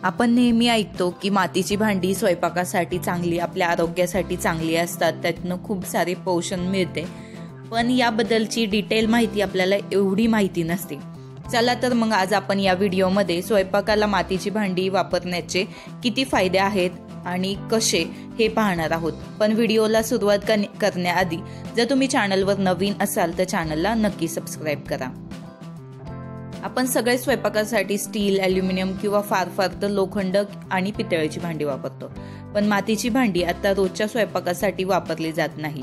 आपण नेहमी ऐकतो की मातीची भांडी स्वयंपाकासाठी चांगली, आपल्या आरोग्यासाठी चांगली असतात, त्यातनं खूप सारे पोषण मिळते. पण याबद्दलची डिटेल माहिती आपल्याला एवढी माहिती नसते. चला तर मग आज आपण या व्हिडिओमध्ये स्वयंपाकाला मातीची भांडी वापरण्याचे किती फायदे आहेत आणि कसे हे पाहणार आहोत. पण व्हिडिओला सुरुवात करण्याआधी जर तुम्ही चॅनलवर नवीन असाल तर चॅनलला नक्की सबस्क्राईब करा. आपण सगळे स्वयंपाकासाठी स्टील, ॲल्युमिनियम किंवा फार तर लोखंड आणि पितळेची भांडी वापरतो. पण मातीची भांडी आता रोजच्या स्वयंपाकासाठी वापरली जात नाही.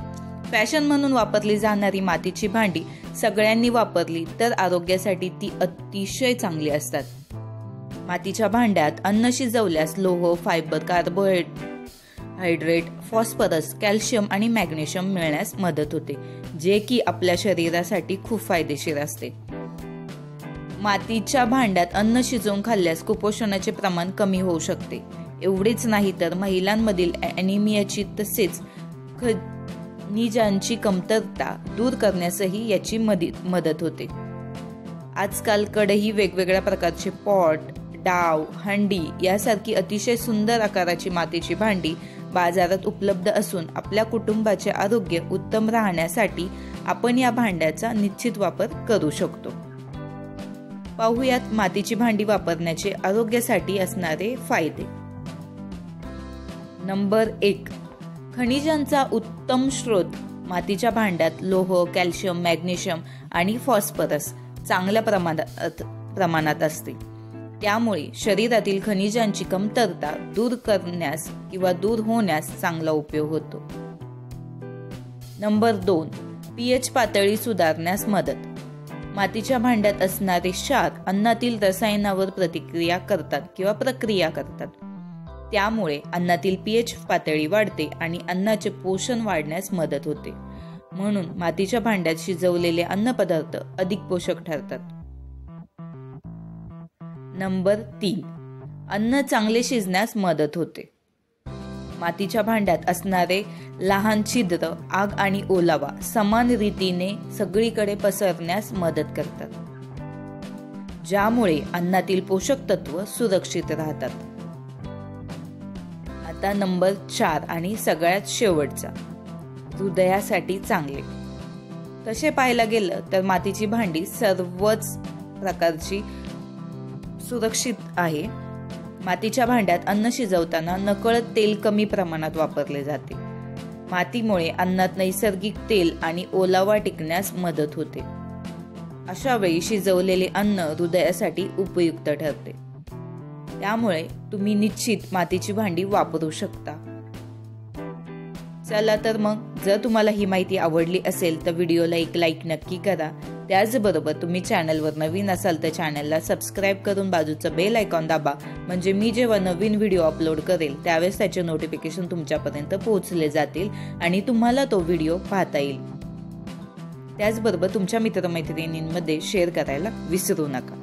फॅशन म्हणून वापरली जाणारी मातीची भांडी सगळ्यांनी वापरली तर आरोग्यासाठी ती अतिशय चांगली असतात. मातीच्या भांड्यात अन्न शिजवल्यास लोह, फायबर, कार्बोहायड्रेट, फॉस्फरस, कॅल्शियम आणि मॅग्नेशियम मिळण्यास मदत होते, जे की आपल्या शरीरासाठी खूप फायदेशीर असते. मातीच्या भांड्यात अन्न शिजवून खाल्ल्यास कुपोषणाचे प्रमाण कमी होऊ शकते. एवढेच नाही तर महिलांमधील ॲनिमियाची तसेच खनिजांची कमतरता दूर करण्यासही याची मदत होते. आजकाल कडेही वेगवेगळ्या प्रकारचे पॉट, डाव, हंडी यासारखी अतिशय सुंदर आकाराची मातीची भांडी बाजारात उपलब्ध असून आपल्या कुटुंबाचे आरोग्य उत्तम राहण्यासाठी आपण या भांड्याचा निश्चित वापर करू शकतो. पाहूयात मातीची भांडी वापरण्याचे आरोग्यासाठी असणारे फायदे. नंबर 1. खनिजांचा उत्तम स्रोत. मातीच्या भांड्यात लोह, कॅल्शियम, मॅग्नेशियम आणि फॉस्फरस चांगल्या प्रमाणात असते. त्यामुळे शरीरातील खनिजांची कमतरता दूर करण्यास किंवा दूर होण्यास चांगला उपयोग होतो. नंबर 2. pH पातळी सुधारण्यास मदत. मातीच्या भांड्यात असणारे क्षार अन्नातील रसायनावर प्रक्रिया करतात. त्यामुळे अन्नातील pH पातळी वाढते आणि अन्नाचे पोषण वाढण्यास मदत होते. म्हणून मातीच्या भांड्यात शिजवलेले अन्नपदार्थ अधिक पोषक ठरतात. नंबर 3. अन्न चांगले शिजण्यास मदत होते. मातीच्या भांड्यात असणारे लहान छिद्र आग आणि ओलावा समान रीतीने सगळीकडे पसरण्यास मदत करतात, ज्यामुळे अन्नातील पोषक तत्व सुरक्षित राहतात. आता नंबर 4 आणि सगळ्यात शेवटचा, हृदयासाठी चांगले. तसे पाहायला गेलं तर मातीची भांडी सर्वच प्रकारची सुरक्षित आहे. मातीच्या भांड्यात अन्न शिजवताना नकळत तेल कमी प्रमाणात वापरले जाते. मातीमुळे अन्नात नैसर्गिक तेल आणि ओलावा टिकण्यास मदत होते. अशा वेळी शिजवलेले अन्न हृदयासाठी उपयुक्त ठरते. त्यामुळे तुम्ही निश्चित मातीची भांडी वापरू शकता. चला तर मग जर तुम्हाला ही माहिती आवडली असेल तर व्हिडिओला एक लाईक नक्की करा. त्याचबरोबर तुम्ही चॅनलवर नवीन असाल तर चॅनलला सबस्क्राईब करून बाजूचं बेल आयकॉन दाबा, म्हणजे मी जेव्हा नवीन व्हिडिओ अपलोड करेल त्यावेळेस त्याचे नोटिफिकेशन तुमच्यापर्यंत पोहोचले जातील आणि तुम्हाला तो व्हिडिओ पाहता येईल. त्याचबरोबर तुमच्या मित्रमैत्रिणींमध्ये शेअर करायला विसरू नका.